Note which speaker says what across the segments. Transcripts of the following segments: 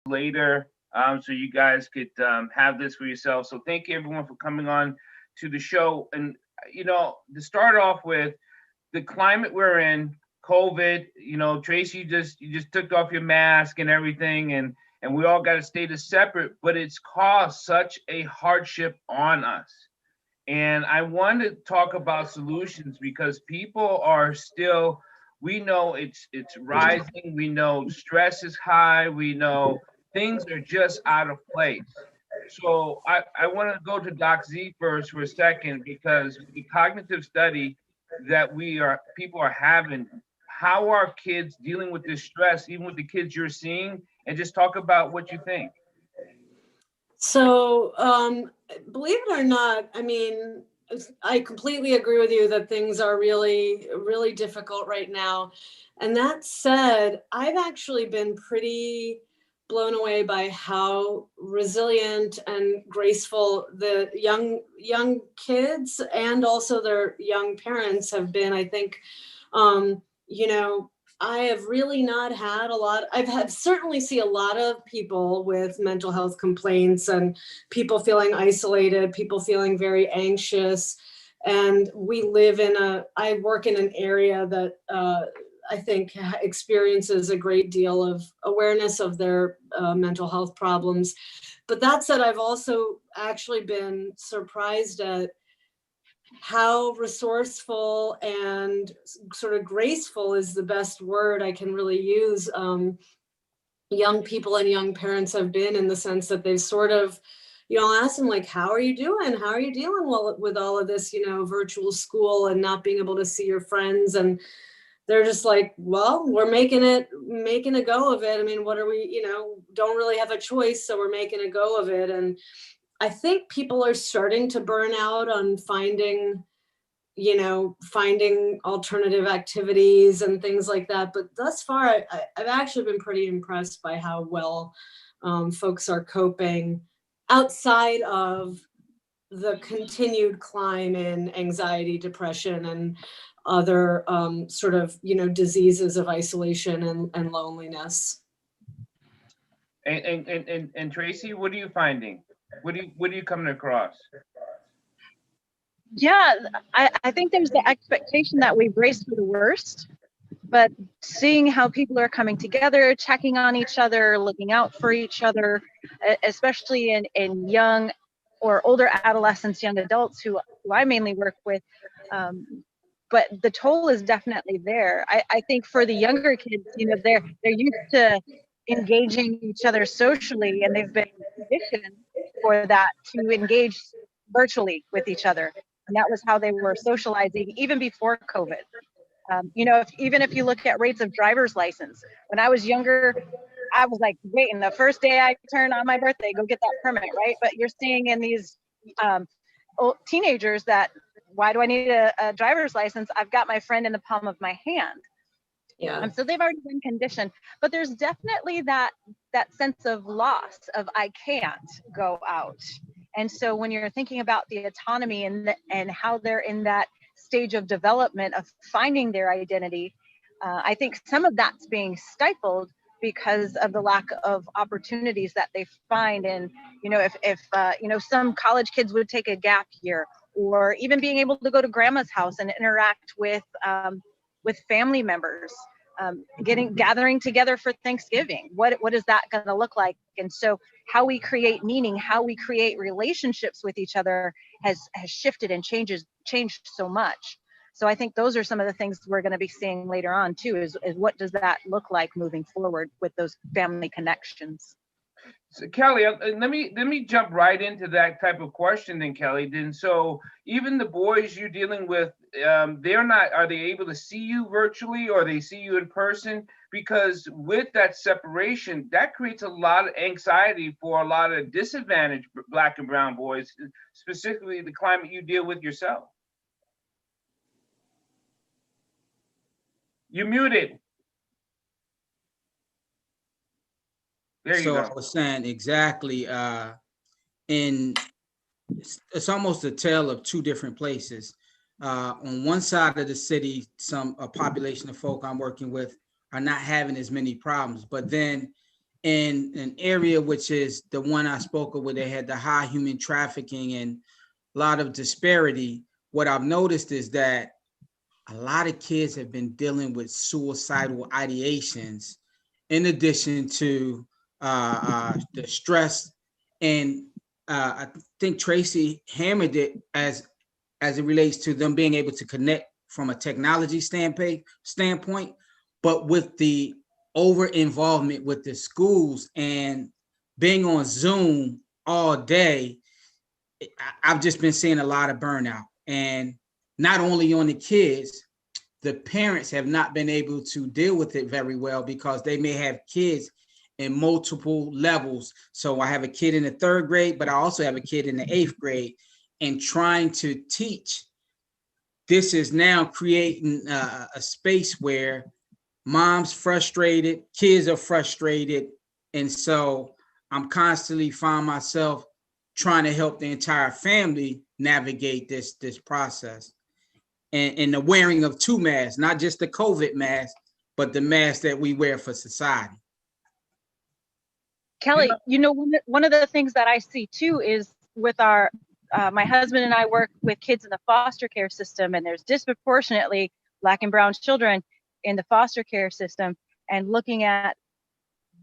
Speaker 1: later, so you guys could have this for yourself. So thank you everyone for coming on to the show. And to start off with, the climate we're in, COVID. Tracy, you just took off your mask and everything, and we all got to stay separate. But it's caused such a hardship on us. And I want to talk about solutions because people are still. We know it's rising. We know stress is high. We know things are just out of place. So I want to go to Doc Z first for a second because the cognitive study that people are having, how are kids dealing with this stress, even with the kids you're seeing, and just talk about what you think.
Speaker 2: So, believe it or not, I mean, I completely agree with you that things are really, really difficult right now. And that said, I've actually been pretty blown away by how resilient and graceful the young kids and also their young parents have been. I think, you know, I have really not had a lot. I've had certainly see a lot of people with mental health complaints and people feeling isolated, people feeling very anxious. And I work in an area that I think experiences a great deal of awareness of their mental health problems. But that said, I've also actually been surprised at how resourceful and sort of graceful is the best word I can really use. Young people and young parents have been, in the sense that they've sort of, I'll ask them, like, how are you doing? How are you dealing with all of this, virtual school and not being able to see your friends? And they're just like, well, we're making a go of it. I mean, what are we, don't really have a choice. So we're making a go of it. And I think people are starting to burn out on finding alternative activities and things like that. But thus far, I've actually been pretty impressed by how well folks are coping outside of the continued climb in anxiety, depression, and other sort of, diseases of isolation and loneliness.
Speaker 1: And Tracy, what are you finding? What are you coming across?
Speaker 3: Yeah, I think there's the expectation that we brace for the worst, but seeing how people are coming together, checking on each other, looking out for each other, especially in young or older adolescents, young adults who I mainly work with. But the toll is definitely there. I think for the younger kids, they're used to engaging each other socially, and they've been conditioned for that to engage virtually with each other. And that was how they were socializing even before COVID. Even if you look at rates of driver's license, when I was younger, I was like waiting the first day I turned on my birthday, go get that permit, right? But you're seeing in these teenagers that, why do I need a driver's license? I've got my friend in the palm of my hand.
Speaker 2: Yeah.
Speaker 3: So they've already been conditioned, but there's definitely that sense of loss of I can't go out. And so when you're thinking about the autonomy and how they're in that stage of development of finding their identity, I think some of that's being stifled because of the lack of opportunities that they find. And, if some college kids would take a gap year, or even being able to go to grandma's house and interact with family members, gathering together for Thanksgiving. What is that going to look like? And so how we create meaning, how we create relationships with each other has shifted and changed so much. So I think those are some of the things we're going to be seeing later on too, is what does that look like moving forward with those family connections?
Speaker 1: So Kelly, let me jump right into that type of question then, Kelly. Then, so even the boys you're dealing with, they're not. Are they able to see you virtually, or they see you in person? Because with that separation, that creates a lot of anxiety for a lot of disadvantaged Black and brown boys, specifically the climate you deal with yourself. You're muted. There you
Speaker 4: So
Speaker 1: go.
Speaker 4: I was saying exactly, and it's almost a tale of two different places. On one side of the city, a population of folk I'm working with are not having as many problems, but then in an area which is the one I spoke of, where they had the high human trafficking and a lot of disparity, what I've noticed is that a lot of kids have been dealing with suicidal ideations in addition to the stress. And I think Tracy hammered it as it relates to them being able to connect from a technology standpoint, but with the over involvement with the schools and being on Zoom all day, I've just been seeing a lot of burnout. And not only on the kids, the parents have not been able to deal with it very well because they may have kids in multiple levels. So I have a kid in the 3rd grade, but I also have a kid in the 8th grade, and trying to teach. This is now creating a space where mom's frustrated, kids are frustrated. And so I'm constantly find myself trying to help the entire family navigate this process. And the wearing of 2 masks, not just the COVID mask, but the mask that we wear for society.
Speaker 3: Kelly, one of the things that I see too is with our, my husband and I work with kids in the foster care system, and there's disproportionately Black and brown children in the foster care system, and looking at,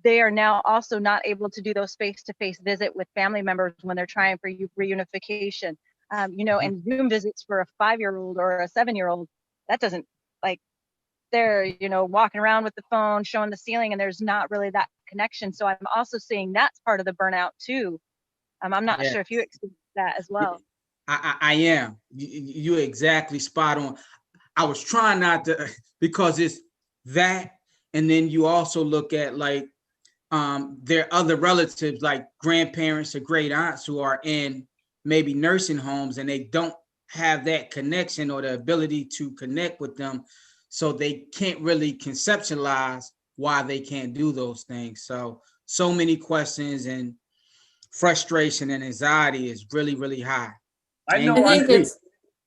Speaker 3: they are now also not able to do those face-to-face visit with family members when they're trying for reunification. And Zoom visits for a 5-year-old or a 7-year-old, that doesn't, like, they're, walking around with the phone, showing the ceiling, and there's not really that connection. So I'm also seeing that's part of the burnout too. I'm not sure if you experience that as well.
Speaker 4: I am. You're exactly spot on. I was trying not to, because it's that, and then you also look at like their other relatives, like grandparents or great aunts who are in maybe nursing homes, and they don't have that connection or the ability to connect with them. So they can't really conceptualize why they can't do those things. So many questions, and frustration and anxiety is really, really high.
Speaker 1: I know.
Speaker 2: I think it's.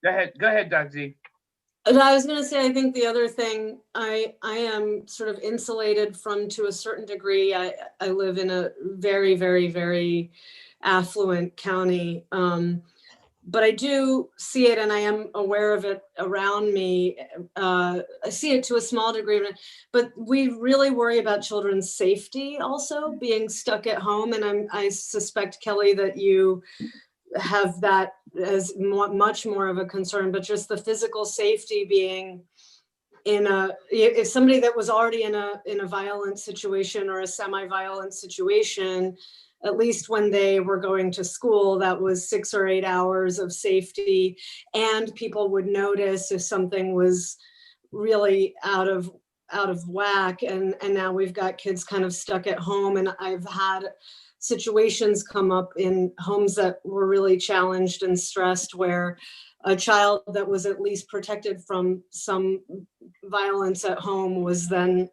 Speaker 1: Go ahead, Doc Z.
Speaker 2: And I was going to say, I think the other thing I am sort of insulated from to a certain degree. I live in a very, very, very affluent county. But I do see it, and I am aware of it around me. I see it to a small degree, but we really worry about children's safety also being stuck at home. And I suspect, Kelly, that you have that as much more of a concern, but just the physical safety being if somebody that was already in a violent situation or a semi-violent situation, at least when they were going to school, that was 6 or 8 hours of safety, and people would notice if something was really out of whack. And now we've got kids kind of stuck at home, and I've had situations come up in homes that were really challenged and stressed, where a child that was at least protected from some violence at home was then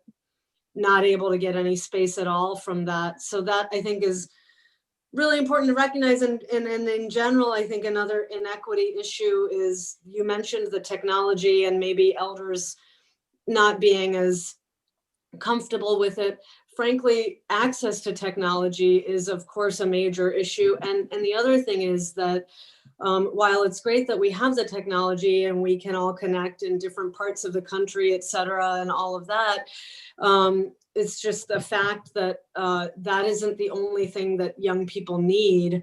Speaker 2: not able to get any space at all from that. So that, I think, is really important to recognize. And in general, I think another inequity issue is, you mentioned the technology and maybe elders not being as comfortable with it. Frankly, access to technology is, of course, a major issue. And the other thing is that while it's great that we have the technology and we can all connect in different parts of the country, et cetera, and all of that, it's just the fact that that isn't the only thing that young people need.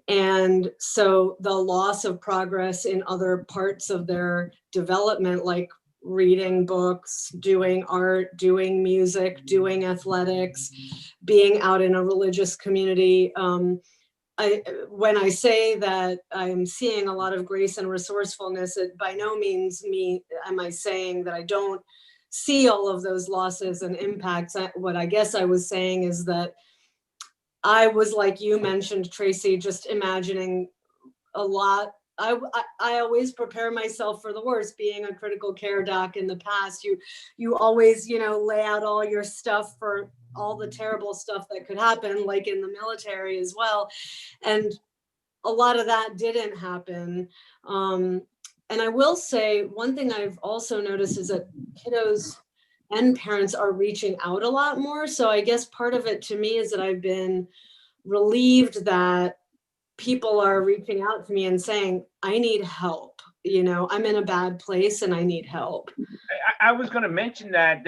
Speaker 2: And so the loss of progress in other parts of their development, like reading books, doing art, doing music, doing athletics, being out in a religious community. When I say that I'm seeing a lot of grace and resourcefulness, it by no means am I saying that I don't see all of those losses and impacts. What I guess I was saying is that I was, like you mentioned, Tracy, just imagining a lot. I always prepare myself for the worst. Being a critical care doc in the past, you always, lay out all your stuff for all the terrible stuff that could happen, like in the military as well. And a lot of that didn't happen. And I will say, one thing I've also noticed is that kiddos and parents are reaching out a lot more. So I guess part of it to me is that I've been relieved that people are reaching out to me and saying, I need help. You know, I'm in a bad place and I need help.
Speaker 1: I was going to mention that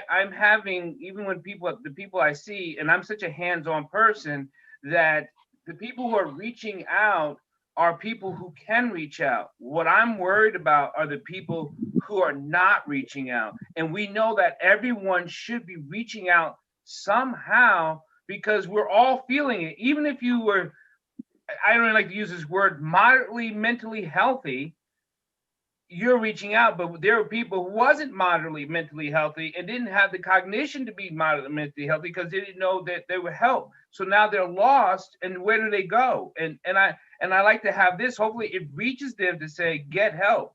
Speaker 1: I'm having, even when the people I see, and I'm such a hands-on person, that the people who are reaching out are people who can reach out. What I'm worried about are the people who are not reaching out. And we know that everyone should be reaching out somehow because we're all feeling it. Even if you were, I don't like to use this word, moderately mentally healthy, you're reaching out. But there are people who wasn't moderately mentally healthy and didn't have the cognition to be moderately mentally healthy because they didn't know that they would help. So now they're lost, and where do they go? And I like to have this. Hopefully, it reaches them to say, get help,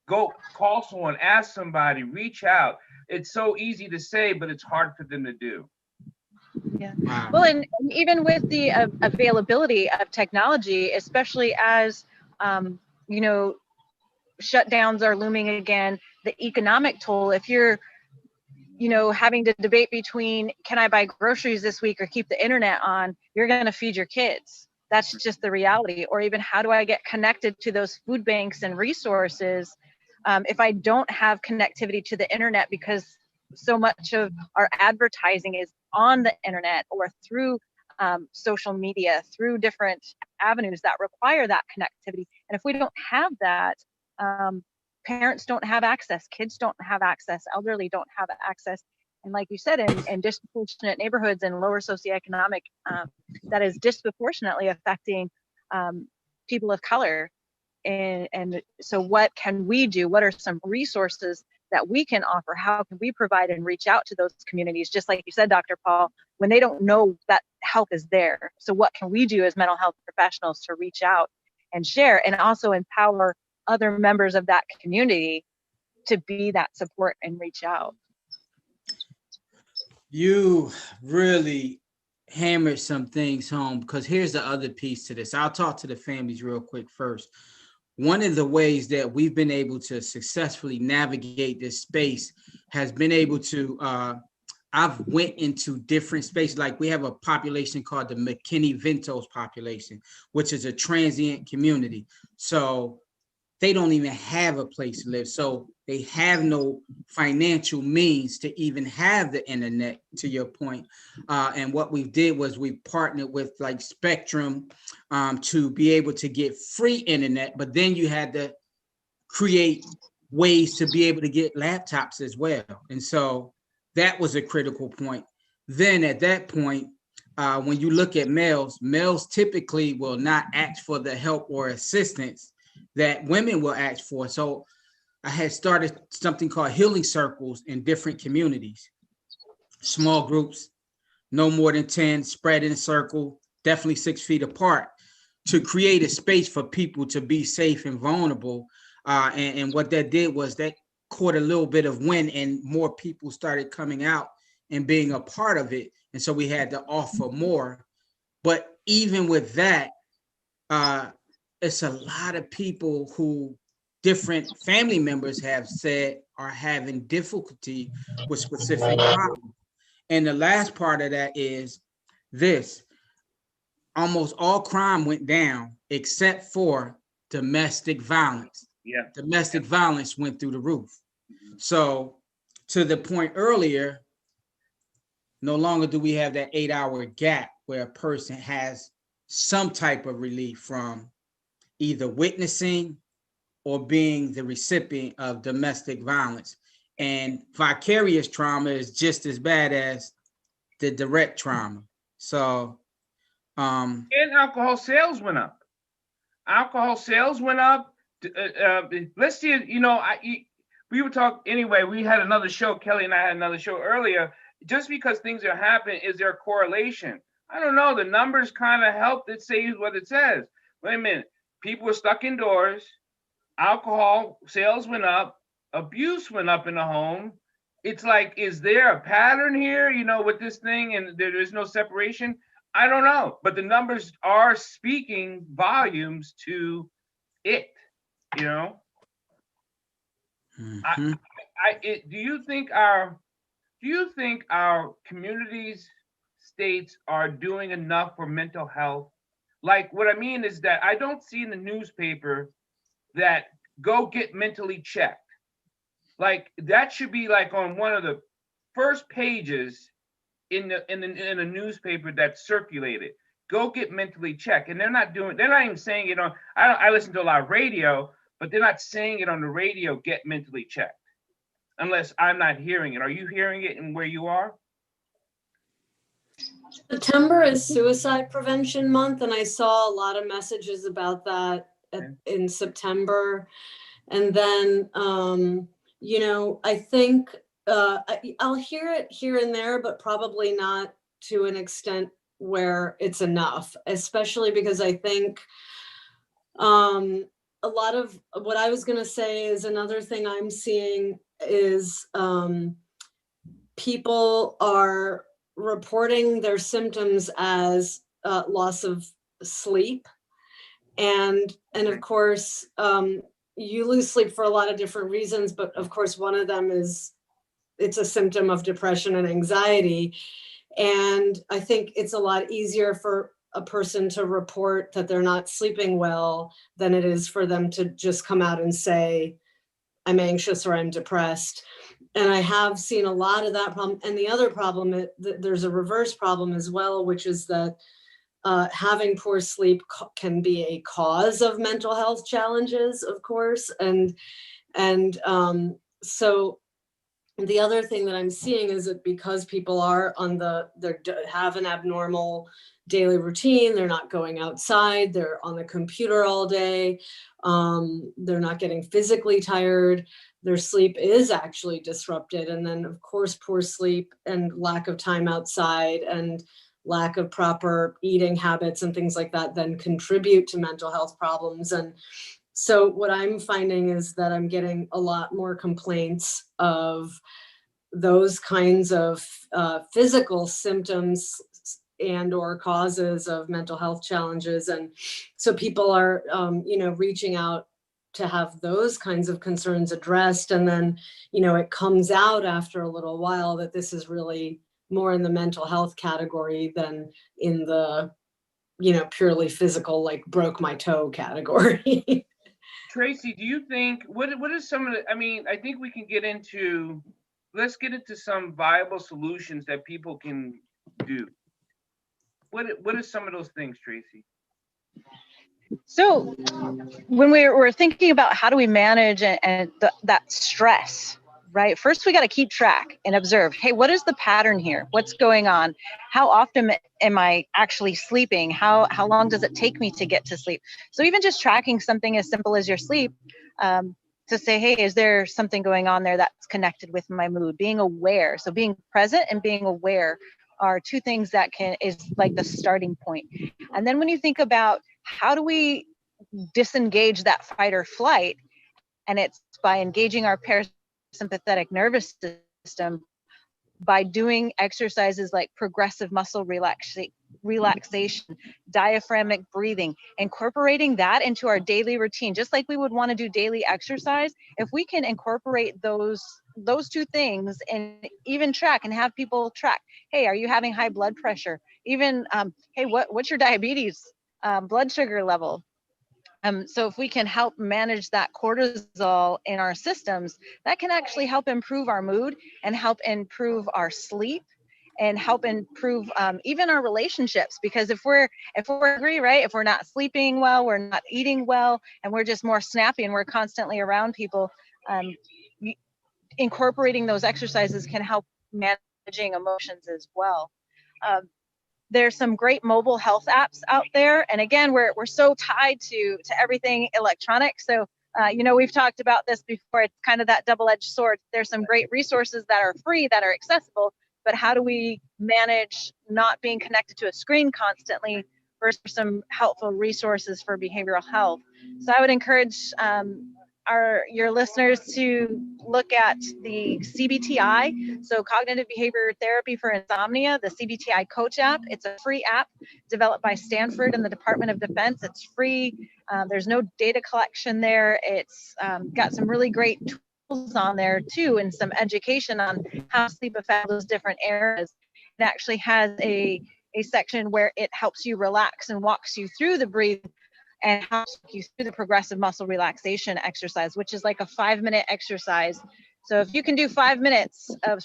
Speaker 1: go call someone, ask somebody, reach out. It's so easy to say, but it's hard for them to do.
Speaker 3: Yeah.
Speaker 4: Wow.
Speaker 3: Well, and even with the availability of technology, especially as, you know, shutdowns are looming again, the economic toll, if you're, you know, having to debate between, can I buy groceries this week or keep the internet on, you're going to feed your kids. That's just the reality. Or even, how do I get connected to those food banks and resources if I don't have connectivity to the internet, because so much of our advertising is on the internet or through social media, through different avenues that require that connectivity. And if we don't have that, parents don't have access, kids don't have access, elderly don't have access. And like you said, in disproportionate neighborhoods and lower socioeconomic, that is disproportionately affecting people of color. And so what can we do? What are some resources that we can offer? How can we provide and reach out to those communities? Just like you said, Dr. Paul, when they don't know that help is there. So what can we do as mental health professionals to reach out and share, and also empower other members of that community to be that support and reach out?
Speaker 4: You really hammered some things home, because here's the other piece to this. I'll talk to the families real quick first. One of the ways that we've been able to successfully navigate this space has been able to, I've went into different spaces. Like, we have a population called the McKinney-Vento population, which is a transient community. So they don't even have a place to live. So they have no financial means to even have the internet, to your point. And what we did was we partnered with like Spectrum to be able to get free internet, but then you had to create ways to be able to get laptops as well. And so that was a critical point. Then at that point, when you look at males typically will not ask for the help or assistance that women will ask for. So I had started something called healing circles in different communities, small groups, no more than 10, spread in a circle, definitely 6 feet apart, to create a space for people to be safe and vulnerable. And what that did was that caught a little bit of wind, and more people started coming out and being a part of it. And so we had to offer more. But even with that, it's a lot of people who different family members have said are having difficulty with specific problems. And the last part of that is this: almost all crime went down except for domestic violence.
Speaker 1: Yeah.
Speaker 4: Domestic violence went through the roof. So to the point earlier, no longer do we have that 8-hour gap where a person has some type of relief from either witnessing or being the recipient of domestic violence. And vicarious trauma is just as bad as the direct trauma. So,
Speaker 1: and alcohol sales went up. Alcohol sales went up. Let's see, you know, we were talking anyway. We had another show. Kelly and I had another show earlier. Just because things are happening, is there a correlation? I don't know. The numbers kind of help. It says what it says. Wait a minute. People were stuck indoors. Alcohol sales went up. Abuse went up in the home. It's like, is there a pattern here, you know, with this thing, and there is no separation? I don't know. But the numbers are speaking volumes to it, you know.
Speaker 4: mhm.
Speaker 1: Do you think our do you think our communities, states are doing enough for mental health? Like, what I mean is that I don't see in the newspaper that go get mentally checked. Like, that should be like on one of the first pages in a newspaper that's circulated. Go get mentally checked, and they're not doing. They're not even saying it on. I listen to a lot of radio, but they're not saying it on the radio. Get mentally checked, unless I'm not hearing it. Are you hearing it in where you are?
Speaker 2: September is Suicide Prevention Month, and I saw a lot of messages about that in September. And then, you know, I think I'll hear it here and there, but probably not to an extent where it's enough, especially because I think a lot of what I was going to say is another thing I'm seeing is people are reporting their symptoms as loss of sleep. And of course, you lose sleep for a lot of different reasons, but of course, one of them is it's a symptom of depression and anxiety. And I think it's a lot easier for a person to report that they're not sleeping well than it is for them to just come out and say, I'm anxious or I'm depressed. And I have seen a lot of that problem. And the other problem, there's a reverse problem as well, which is that having poor sleep can be a cause of mental health challenges, of course. And so the other thing that I'm seeing is that because people are they have an abnormal daily routine, they're not going outside, they're on the computer all day, they're not getting physically tired, their sleep is actually disrupted. And then of course, poor sleep and lack of time outside and lack of proper eating habits and things like that then contribute to mental health problems. And so what I'm finding is that I'm getting a lot more complaints of those kinds of physical symptoms and or causes of mental health challenges. And so people are, reaching out to have those kinds of concerns addressed. And then, it comes out after a little while that this is really more in the mental health category than in the, purely physical, like broke my toe category.
Speaker 1: Tracy, do you think what is some of the? I mean, I think we can get into. Let's get into some viable solutions that people can do. What are some of those things, Tracy?
Speaker 3: So when we're thinking about how do we manage that stress, right? First, we got to keep track and observe, hey, what is the pattern here? What's going on? How often am I actually sleeping? How long does it take me to get to sleep? So even just tracking something as simple as your sleep, to say, hey, is there something going on there that's connected with my mood? Being aware. So being present and being aware are two things that is like the starting point. And then when you think about how do we disengage that fight or flight, and it's by engaging our parasympathetic nervous system by doing exercises like progressive muscle relaxation, diaphragmatic breathing, incorporating that into our daily routine, just like we would want to do daily exercise. If we can incorporate those two things and even track and have people track, hey, are you having high blood pressure? Even, hey, what's your diabetes blood sugar level? So if we can help manage that cortisol in our systems, that can actually help improve our mood and help improve our sleep and help improve even our relationships. Because if we're angry, right, if we're not sleeping well, we're not eating well, and we're just more snappy and we're constantly around people, incorporating those exercises can help managing emotions as well. There's some great mobile health apps out there. And again, we're so tied to everything electronic. So, we've talked about this before. It's kind of that double-edged sword. There's some great resources that are free, that are accessible, but how do we manage not being connected to a screen constantly versus some helpful resources for behavioral health? So I would encourage your listeners to look at the CBTI, so Cognitive Behavior Therapy for Insomnia, the CBTI Coach app. It's a free app developed by Stanford and the Department of Defense. It's free. There's no data collection there. It's got some really great on there too, and some education on how sleep affects those different areas. It actually has a section where it helps you relax and walks you through the breathing and helps you through the progressive muscle relaxation exercise, which is like a 5-minute exercise. So if you can do 5 minutes of,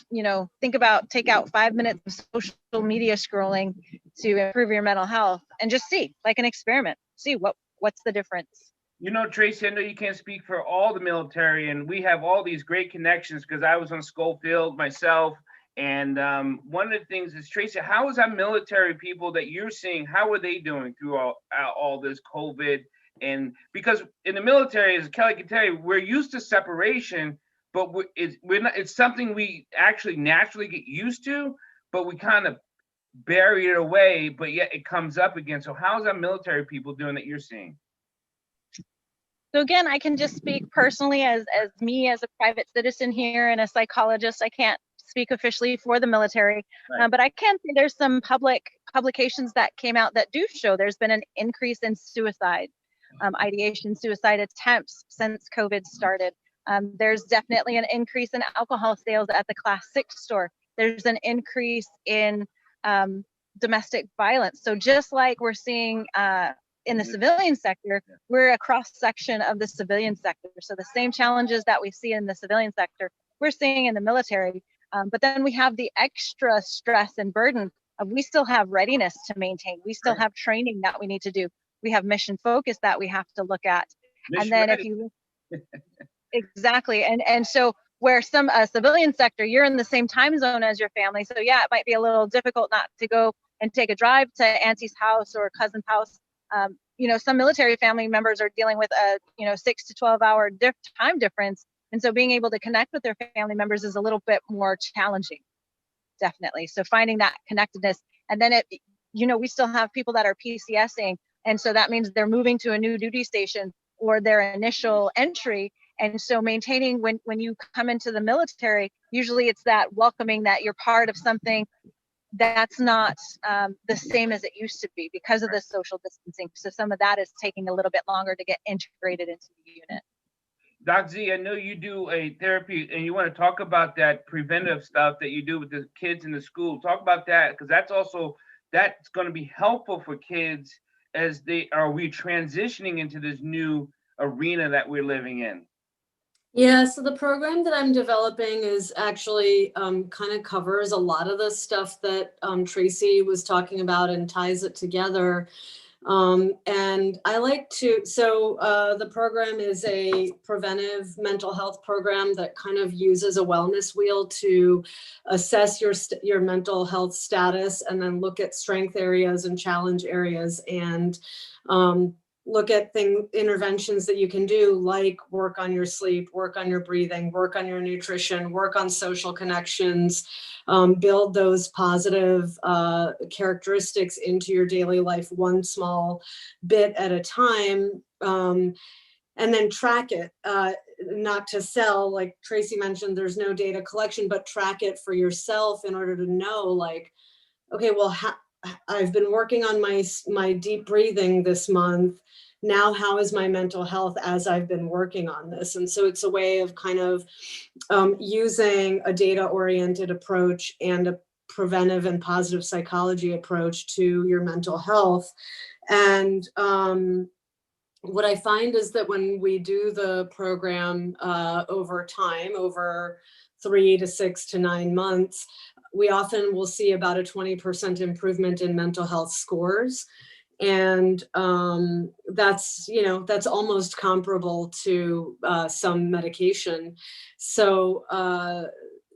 Speaker 3: take out 5 minutes of social media scrolling to improve your mental health, and just see, like an experiment, see what's the difference.
Speaker 1: Tracy, I know you can't speak for all the military, and we have all these great connections because I was on Schofield myself. And one of the things is, Tracy, how is our military people that you're seeing, how are they doing through all this COVID? And because in the military, as Kelly can tell you, we're used to separation, but it's something we actually naturally get used to, but we kind of bury it away, but yet it comes up again. So how's our military people doing that you're seeing?
Speaker 3: So again, I can just speak personally as me as a private citizen here and a psychologist. I can't speak officially for the military,
Speaker 1: Right.
Speaker 3: But I can say there's some public publications that came out that do show there's been an increase in suicide, ideation, suicide attempts since COVID started. There's definitely an increase in alcohol sales at the Class 6 store. There's an increase in domestic violence. So just like we're seeing in the civilian sector, we're a cross section of the civilian sector. So the same challenges that we see in the civilian sector, we're seeing in the military. But then we have the extra stress and burden of, we still have readiness to maintain. We still have training that we need to do. We have mission focus that we have to look at.
Speaker 1: Mission
Speaker 3: and then
Speaker 1: ready.
Speaker 3: if you exactly, and so where some civilian sector, you're in the same time zone as your family. So yeah, it might be a little difficult not to go and take a drive to auntie's house or cousin's house. Some military family members are dealing with a 6 to 12 hour time difference. And so being able to connect with their family members is a little bit more challenging, definitely. So finding that connectedness. And then we still have people that are PCSing. And so that means they're moving to a new duty station or their initial entry. And so maintaining when you come into the military, usually it's that welcoming that you're part of something that's not the same as it used to be because of the social distancing. So some of that is taking a little bit longer to get integrated into the unit.
Speaker 1: Doc Z, I know you do a therapy and you want to talk about that preventive stuff that you do with the kids in the school. Talk about that, because that's going to be helpful for kids as we transitioning into this new arena that we're living in.
Speaker 2: Yeah, so the program that I'm developing is actually kind of covers a lot of the stuff that Tracy was talking about and ties it together. And I like to, the program is a preventive mental health program that kind of uses a wellness wheel to assess your mental health status and then look at strength areas and challenge areas and look at interventions that you can do, like work on your sleep, work on your breathing, work on your nutrition, work on social connections, build those positive characteristics into your daily life, one small bit at a time, and then track it, not to sell, like Tracy mentioned, there's no data collection, but track it for yourself in order to know, like, okay, well, I've been working on my deep breathing this month. Now, how is my mental health as I've been working on this? And so it's a way of kind of using a data-oriented approach and a preventive and positive psychology approach to your mental health. And what I find is that when we do the program over time, over 3 to 6 to 9 months, we often will see about a 20% improvement in mental health scores. And that's almost comparable to some medication. So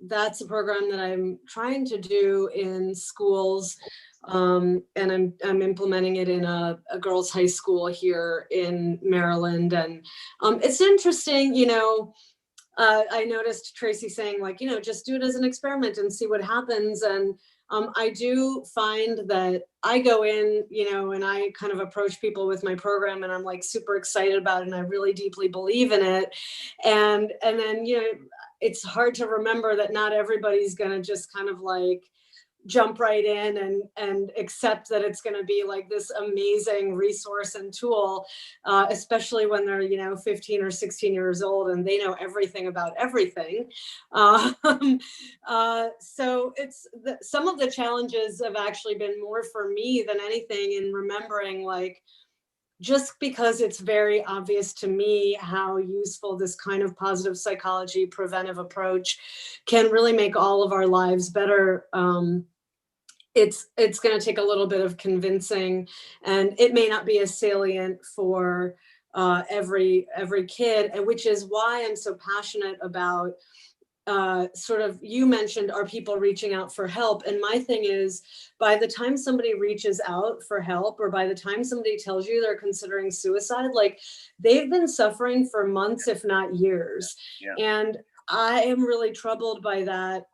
Speaker 2: that's a program that I'm trying to do in schools. And I'm implementing it in a girls' high school here in Maryland. And it's interesting, I noticed Tracy saying, like, just do it as an experiment and see what happens. And I do find that I go in, and I kind of approach people with my program and I'm like super excited about it and I really deeply believe in it. And then, it's hard to remember that not everybody's going to just kind of like jump right in and accept that it's going to be like this amazing resource and tool, especially when they're, 15 or 16 years old and they know everything about everything. So some of the challenges have actually been more for me than anything in remembering, like, just because it's very obvious to me how useful this kind of positive psychology preventive approach can really make all of our lives better. It's going to take a little bit of convincing, and it may not be as salient for every kid, and which is why I'm so passionate about sort of, you mentioned, are people reaching out for help? And my thing is, by the time somebody reaches out for help, or by the time somebody tells you they're considering suicide, like, they've been suffering for months, if not years.
Speaker 1: Yeah.
Speaker 2: And I am really troubled by that,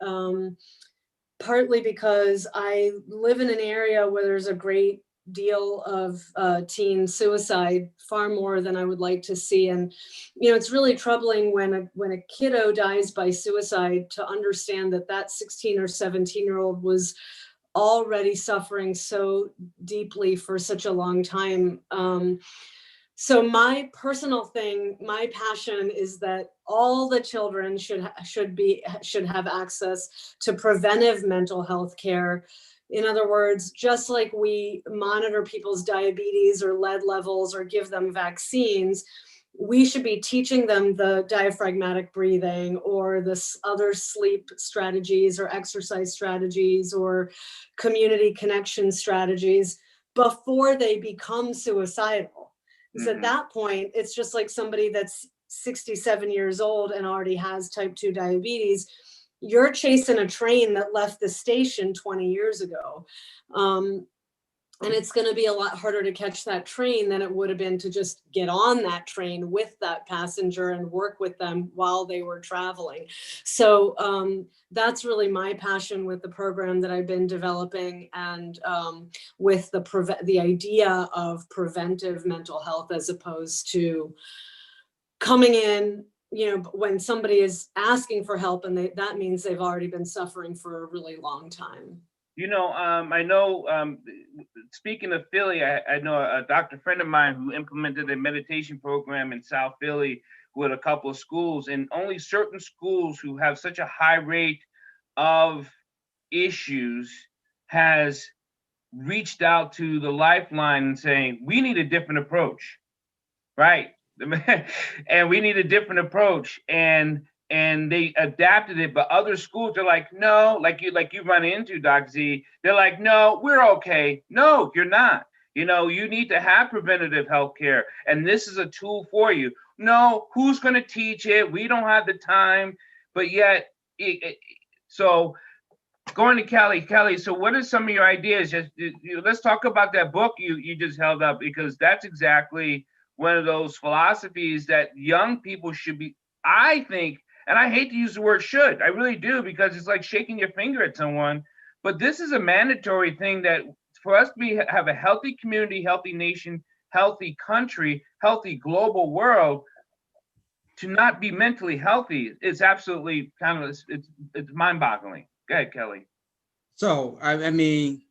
Speaker 2: partly because I live in an area where there's a great deal of teen suicide, far more than I would like to see. And, it's really troubling when a kiddo dies by suicide, to understand that 16 or 17-year-old was already suffering so deeply for such a long time. So my personal thing, my passion is that all the children should have access to preventive mental health care. In other words, just like we monitor people's diabetes or lead levels or give them vaccines, we should be teaching them the diaphragmatic breathing or the other sleep strategies or exercise strategies or community connection strategies before they become suicidal. Because at that point, it's just like somebody that's 67 years old and already has type 2 diabetes. You're chasing a train that left the station 20 years ago. And it's going to be a lot harder to catch that train than it would have been to just get on that train with that passenger and work with them while they were traveling. So that's really my passion with the program that I've been developing, and with the idea of preventive mental health, as opposed to coming in, when somebody is asking for help, and that means they've already been suffering for a really long time.
Speaker 1: I know, speaking of Philly, I know a doctor friend of mine who implemented a meditation program in South Philly with a couple of schools, and only certain schools who have such a high rate of issues has reached out to the Lifeline and saying, we need a different approach, right? And we need a different approach. And they adapted it, but other schools are like, no, like you run into, Doc Z, they're like, no, we're okay. No, you're not. You need to have preventative health care, and this is a tool for you. No, who's going to teach it? We don't have the time. But yet, so going to Kelly, so what are some of your ideas? Let's talk about that book you just held up, because that's exactly one of those philosophies that young people should be, I think. And I hate to use the word should, I really do, because it's like shaking your finger at someone. But this is a mandatory thing, that for us to have a healthy community, healthy nation, healthy country, healthy global world, to not be mentally healthy is absolutely it's mind-boggling. Go ahead, Kelly.
Speaker 4: So, I mean,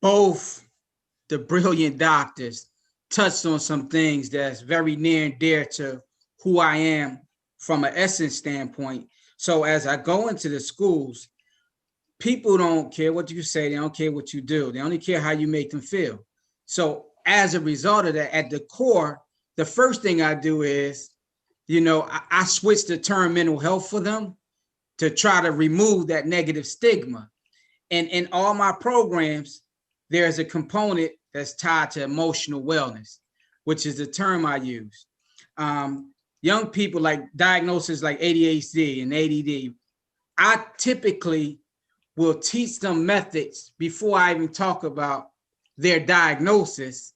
Speaker 4: both the brilliant doctors touched on some things that's very near and dear to who I am from an essence standpoint. So as I go into the schools, people don't care what you say. They don't care what you do. They only care how you make them feel. So as a result of that, at the core, the first thing I do is, I switch the term mental health for them to try to remove that negative stigma. And in all my programs, there's a component that's tied to emotional wellness, which is the term I use. Young people like diagnoses like ADHD and ADD, I typically will teach them methods before I even talk about their diagnosis,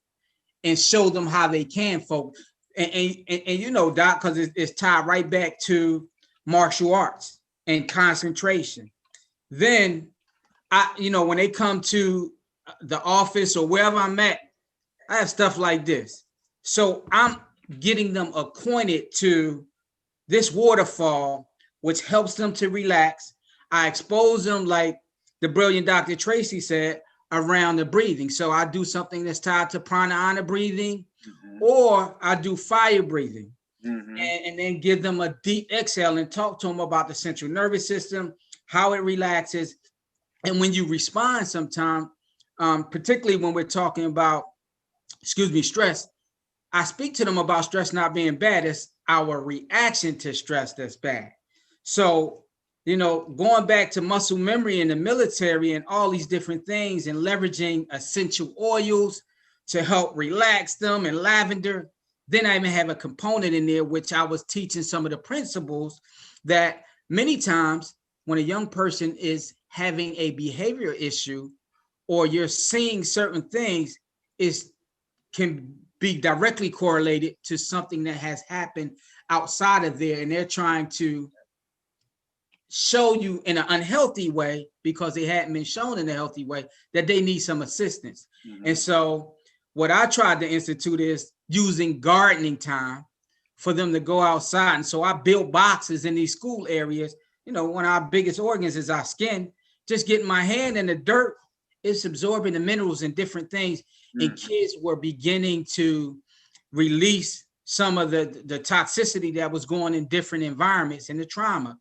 Speaker 4: and show them how they can focus. And Doc, because it's tied right back to martial arts and concentration. Then when they come to the office or wherever I'm at, I have stuff like this. So I'm getting them acquainted to this waterfall, which helps them to relax. I expose them like the brilliant Dr. Tracy said, around the breathing. So I do something that's tied to pranayama breathing, or I do fire breathing, and then give them a deep exhale and talk to them about the central nervous system, how it relaxes. And when you respond sometime, particularly when we're talking about, stress, I speak to them about stress not being bad. It's our reaction to stress that's bad. So, going back to muscle memory in the military and all these different things and leveraging essential oils to help relax them and lavender. Then I even have a component in there, which I was teaching some of the principles that many times when a young person is having a behavior issue, or you're seeing certain things, can be directly correlated to something that has happened outside of there. And they're trying to show you in an unhealthy way, because they hadn't been shown in a healthy way, that they need some assistance. And so what I tried to institute is using gardening time for them to go outside. And so I built boxes in these school areas. One of our biggest organs is our skin. Just getting my hand in the dirt, it's absorbing the minerals and different things. And kids were beginning to release some of the toxicity that was going in different environments and the trauma.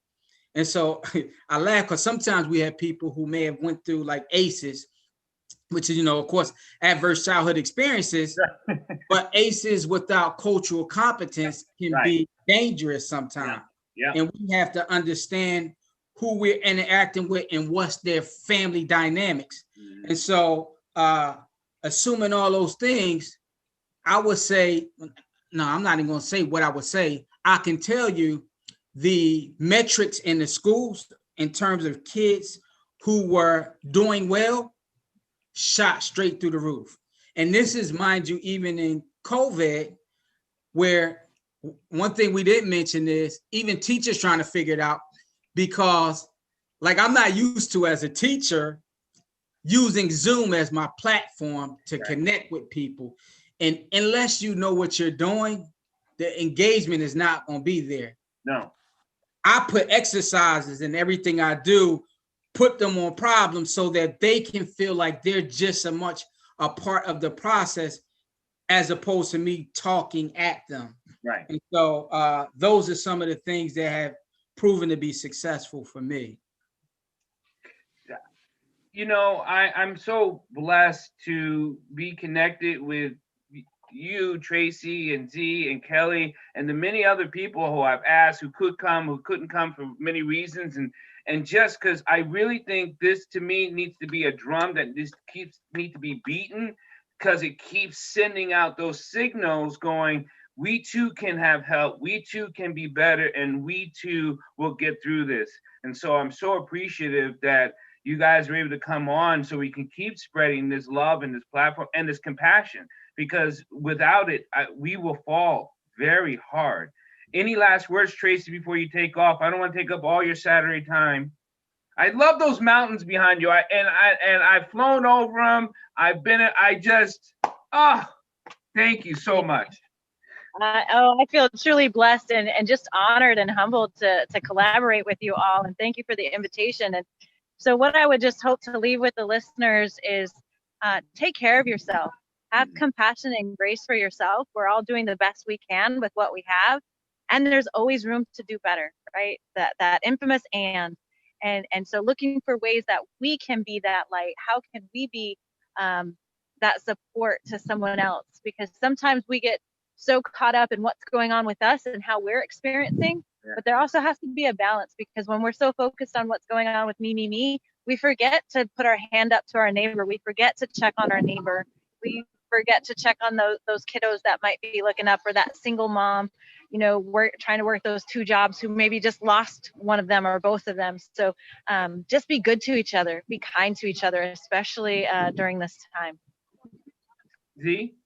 Speaker 4: And so I laugh because sometimes we have people who may have went through like ACEs, which is, of course, adverse childhood experiences, but ACEs without cultural competence can be dangerous sometimes. And we have to understand who we're interacting with and what's their family dynamics. And so assuming all those things, I would say, no, I'm not even going to say what I would say. I can tell you the metrics in the schools in terms of kids who were doing well shot straight through the roof. And this is, mind you, even in COVID, where one thing we didn't mention is even teachers trying to figure it out, because like I'm not used to, as a teacher, using Zoom as my platform to connect with people. And unless you know what you're doing, the engagement is not going to be there.
Speaker 1: No.
Speaker 4: I put exercises in everything I do, put them on problems so that they can feel like they're just as much a part of the process as opposed to me talking at them.
Speaker 1: Right.
Speaker 4: And so those are some of the things that have proven to be successful for me.
Speaker 1: I'm so blessed to be connected with you, Tracy, and Z, and Kelly, and the many other people who I've asked who could come, who couldn't come for many reasons, and just because I really think this, to me, needs to be a drum that just needs to be beaten, because it keeps sending out those signals going, we too can have help, we too can be better, and we too will get through this. And so I'm so appreciative that you guys are able to come on so we can keep spreading this love and this platform and this compassion, because without it, we will fall very hard. Any last words, Tracy, before you take off? I don't want to take up all your Saturday time. I love those mountains behind you. I've flown over them. Thank you so much.
Speaker 3: I feel truly blessed and just honored and humbled to collaborate with you all. And thank you for the invitation. And so what I would just hope to leave with the listeners is take care of yourself. Have compassion and grace for yourself. We're all doing the best we can with what we have. And there's always room to do better, right? That infamous and so looking for ways that we can be that light. How can we be that support to someone else? Because sometimes we get so caught up in what's going on with us and how we're experiencing, but there also has to be a balance, because when we're so focused on what's going on with me, we forget to put our hand up to our neighbor. We forget to check on our neighbor. We forget to check on those kiddos that might be looking up, or that single mom, we're trying to work those two jobs who maybe just lost one of them or both of them. So just be good to each other, be kind to each other, especially during this time.
Speaker 1: Z?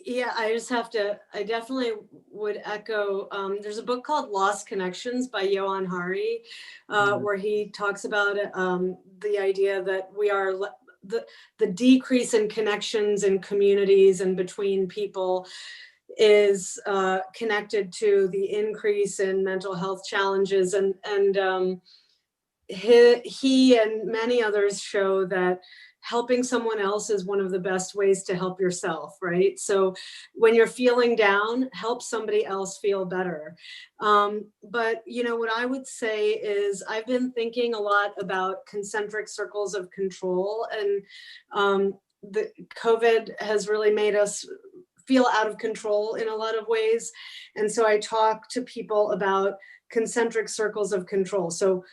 Speaker 2: Yeah, I definitely would echo, there's a book called Lost Connections by Johan Hari, where he talks about the idea that we are the decrease in connections in communities and between people is connected to the increase in mental health challenges. And he and many others show that helping someone else is one of the best ways to help yourself, right? So when you're feeling down, help somebody else feel better. But what I would say is I've been thinking a lot about concentric circles of control, and the COVID has really made us feel out of control in a lot of ways. And so I talk to people about concentric circles of control. So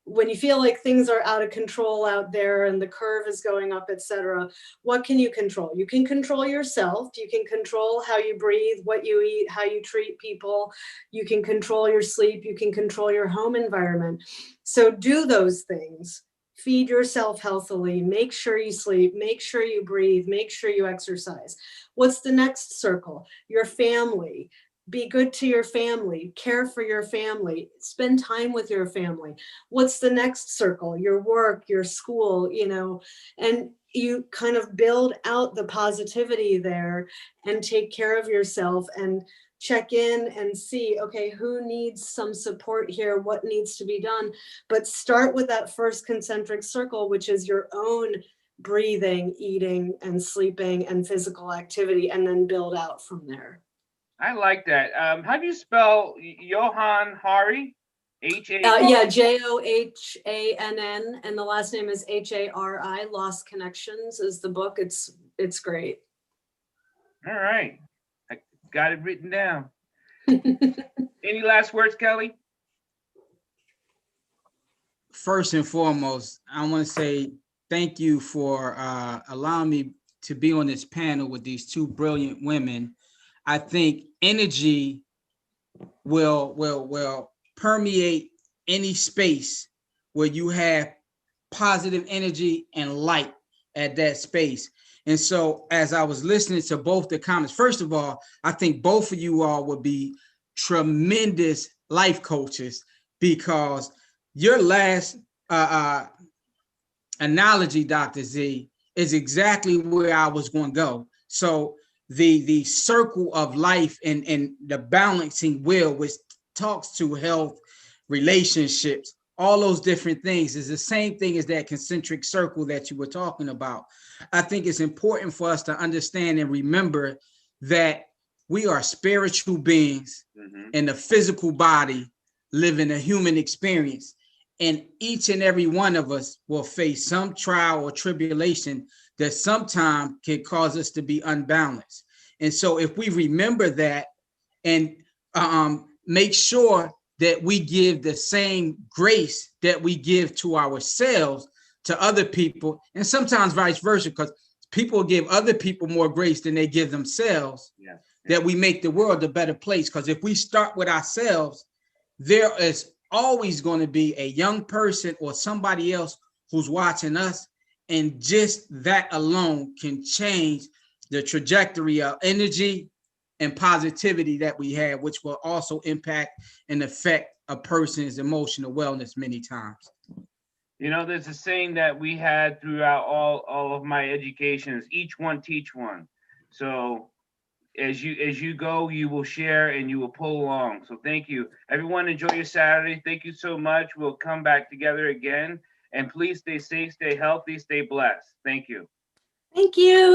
Speaker 2: when you feel like things are out of control out there and the curve is going up, etc., what can you control? You can control yourself. You can control how you breathe, what you eat, how you treat people. You can control your sleep. You can control your home environment. So do those things. Feed yourself healthily. Make sure you sleep. Make sure you breathe. Make sure you exercise. What's the next circle? Your family. Be good to your family, care for your family, spend time with your family. What's the next circle? Your work, your school, and you kind of build out the positivity there and take care of yourself and check in and see, okay, who needs some support here? What needs to be done? But start with that first concentric circle, which is your own breathing, eating, and sleeping and physical activity, and then build out from there.
Speaker 1: I like that. How do you spell Johann Hari? H-A-R?
Speaker 2: Yeah, Johann, and the last name is Hari. Lost Connections is the book. It's great.
Speaker 1: All right. I got it written down. Any last words, Kelly?
Speaker 4: First and foremost, I want to say thank you for allowing me to be on this panel with these two brilliant women. I think energy will permeate any space where you have positive energy and light at that space. And so as I was listening to both the comments, first of all, I think both of you all would be tremendous life coaches, because your last analogy, Dr. Z, is exactly where I was going to go. So the circle of life and the balancing wheel, which talks to health, relationships, all those different things, is the same thing as that concentric circle that you were talking about. I think it's important for us to understand and remember that we are spiritual beings in a physical body living a human experience. And each and every one of us will face some trial or tribulation that sometimes can cause us to be unbalanced. And so if we remember that and make sure that we give the same grace that we give to ourselves to other people, and sometimes vice versa, because people give other people more grace than they give themselves, that we make the world a better place. Because if we start with ourselves, there is always going to be a young person or somebody else who's watching us. And just that alone can change the trajectory of energy and positivity that we have, which will also impact and affect a person's emotional wellness many times.
Speaker 1: There's a saying that we had throughout all of my educations: each one teach one. So as you go, you will share and you will pull along. So thank you. Everyone, enjoy your Saturday. Thank you so much. We'll come back together again. And please stay safe, stay healthy, stay blessed. Thank you.
Speaker 2: Thank you.